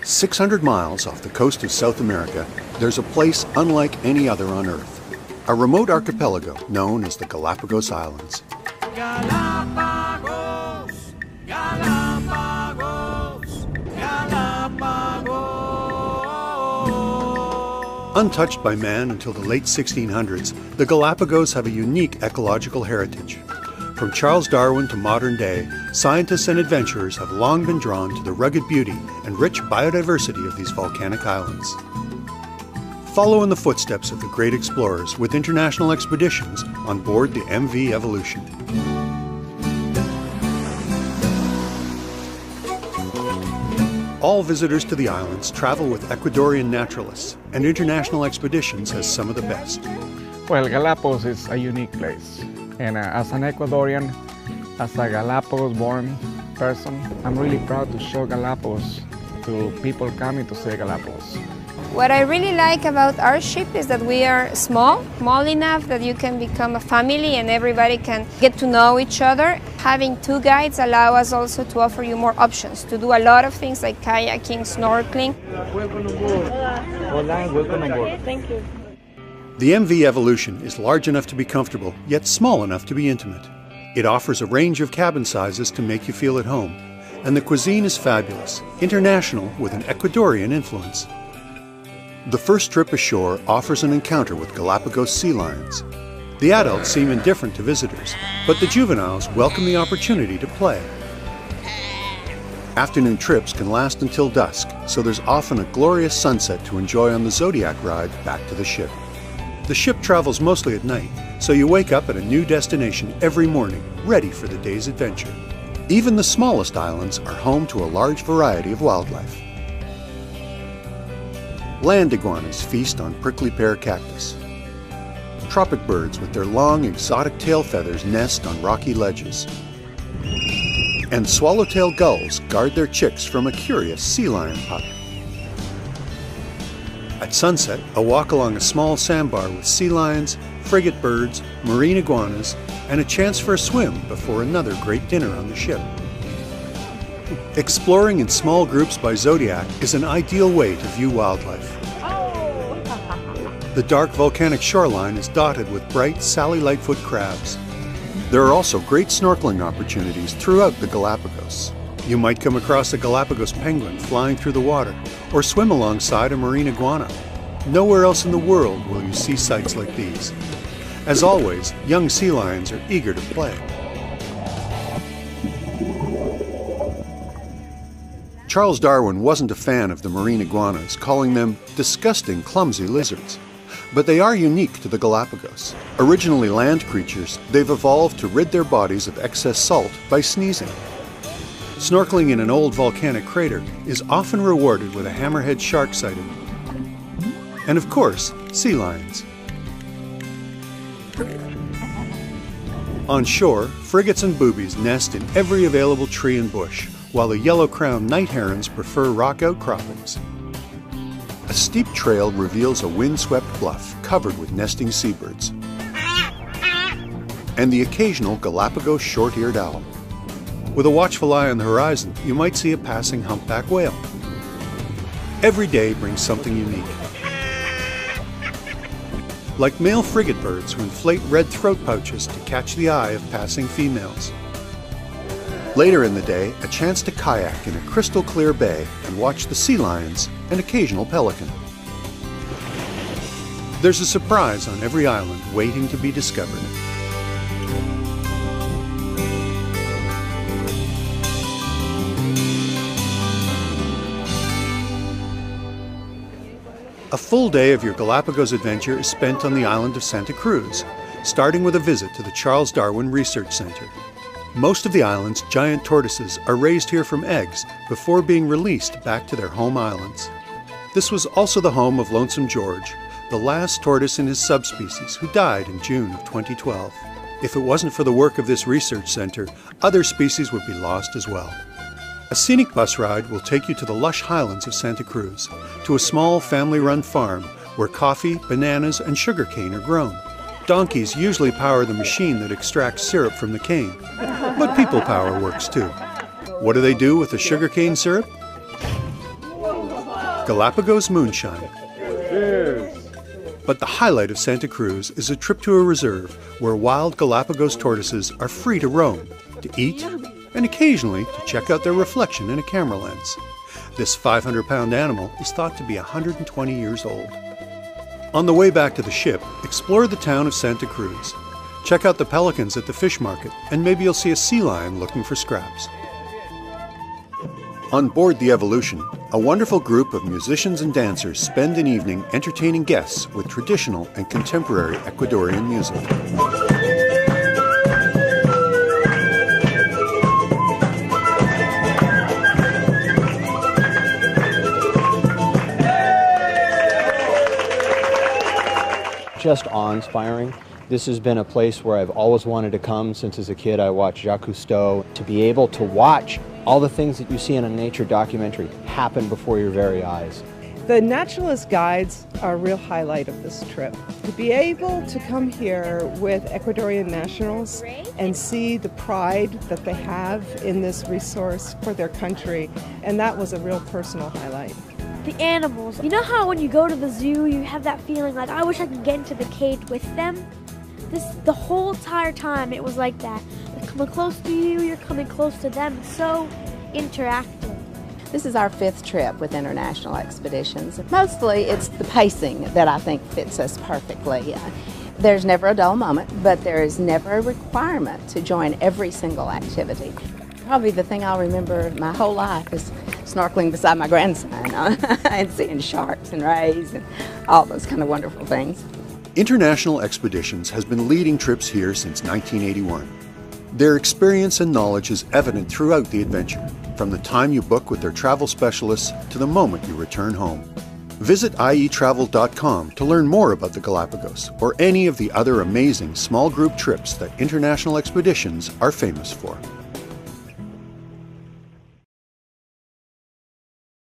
600 miles off the coast of South America, there's a place unlike any other on Earth. A remote archipelago known as the Galapagos Islands. Galapagos, Galapagos, Galapagos. Untouched by man until the late 1600s, the Galapagos have a unique ecological heritage. From Charles Darwin to modern day, scientists and adventurers have long been drawn to the rugged beauty and rich biodiversity of these volcanic islands. Follow in the footsteps of the great explorers with international expeditions on board the MV Evolution. All visitors to the islands travel with Ecuadorian naturalists, and international expeditions has some of the best. Well, Galapagos is a unique place. And as an Ecuadorian, as a Galapagos-born person, I'm really proud to show Galapagos to people coming to see Galapagos. What I really like about our ship is that we are small enough that you can become a family and everybody can get to know each other. Having two guides allow us also to offer you more options, to do a lot of things like kayaking, snorkeling. Welcome aboard. Hola, welcome aboard. Thank you. The MV Evolution is large enough to be comfortable, yet small enough to be intimate. It offers a range of cabin sizes to make you feel at home, and the cuisine is fabulous, international with an Ecuadorian influence. The first trip ashore offers an encounter with Galapagos sea lions. The adults seem indifferent to visitors, but the juveniles welcome the opportunity to play. Afternoon trips can last until dusk, so there's often a glorious sunset to enjoy on the Zodiac ride back to the ship. The ship travels mostly at night, so you wake up at a new destination every morning, ready for the day's adventure. Even the smallest islands are home to a large variety of wildlife. Land iguanas feast on prickly pear cactus. Tropic birds with their long, exotic tail feathers nest on rocky ledges. And swallowtail gulls guard their chicks from a curious sea lion pup. At sunset, a walk along a small sandbar with sea lions, frigate birds, marine iguanas, and a chance for a swim before another great dinner on the ship. Exploring in small groups by Zodiac is an ideal way to view wildlife. The dark volcanic shoreline is dotted with bright Sally Lightfoot crabs. There are also great snorkeling opportunities throughout the Galapagos. You might come across a Galapagos penguin flying through the water, or swim alongside a marine iguana. Nowhere else in the world will you see sights like these. As always, young sea lions are eager to play. Charles Darwin wasn't a fan of the marine iguanas, calling them disgusting, clumsy lizards. But they are unique to the Galapagos. Originally land creatures, they've evolved to rid their bodies of excess salt by sneezing. Snorkeling in an old volcanic crater is often rewarded with a hammerhead shark sighting. And of course, sea lions. On shore, frigates and boobies nest in every available tree and bush, while the yellow-crowned night herons prefer rock outcroppings. A steep trail reveals a windswept bluff covered with nesting seabirds. And the occasional Galapagos short-eared owl. With a watchful eye on the horizon, you might see a passing humpback whale. Every day brings something unique. Like male frigate birds who inflate red throat pouches to catch the eye of passing females. Later in the day, a chance to kayak in a crystal clear bay and watch the sea lions and occasional pelican. There's a surprise on every island waiting to be discovered. A full day of your Galapagos adventure is spent on the island of Santa Cruz, starting with a visit to the Charles Darwin Research Center. Most of the island's giant tortoises are raised here from eggs before being released back to their home islands. This was also the home of Lonesome George, the last tortoise in his subspecies who died in June of 2012. If it wasn't for the work of this research center, other species would be lost as well. A scenic bus ride will take you to the lush highlands of Santa Cruz, to a small family-run farm where coffee, bananas, and sugarcane are grown. Donkeys usually power the machine that extracts syrup from the cane, but people power works too. What do they do with the sugarcane syrup? Galapagos moonshine. Cheers. But the highlight of Santa Cruz is a trip to a reserve where wild Galapagos tortoises are free to roam, to eat, and occasionally to check out their reflection in a camera lens. This 500-pound animal is thought to be 120 years old. On the way back to the ship, explore the town of Santa Cruz. Check out the pelicans at the fish market, and maybe you'll see a sea lion looking for scraps. On board the Evolution, a wonderful group of musicians and dancers spend an evening entertaining guests with traditional and contemporary Ecuadorian music. Just awe-inspiring. This has been a place where I've always wanted to come since as a kid. I watched Jacques Cousteau. To be able to watch all the things that you see in a nature documentary happen before your very eyes. The naturalist guides are a real highlight of this trip. To be able to come here with Ecuadorian nationals and see the pride that they have in this resource for their country, and that was a real personal highlight. The animals. You know how when you go to the zoo, you have that feeling like, I wish I could get into the cage with them? The whole entire time it was like that. They're coming close to you, you're coming close to them. It's so interactive. This is our 5th trip with International Expeditions. Mostly it's the pacing that I think fits us perfectly. There's never a dull moment, but there is never a requirement to join every single activity. Probably the thing I'll remember my whole life is snorkeling beside my grandson and seeing sharks and rays and all those kind of wonderful things. International Expeditions has been leading trips here since 1981. Their experience and knowledge is evident throughout the adventure, from the time you book with their travel specialists to the moment you return home. Visit ietravel.com to learn more about the Galapagos or any of the other amazing small group trips that International Expeditions are famous for.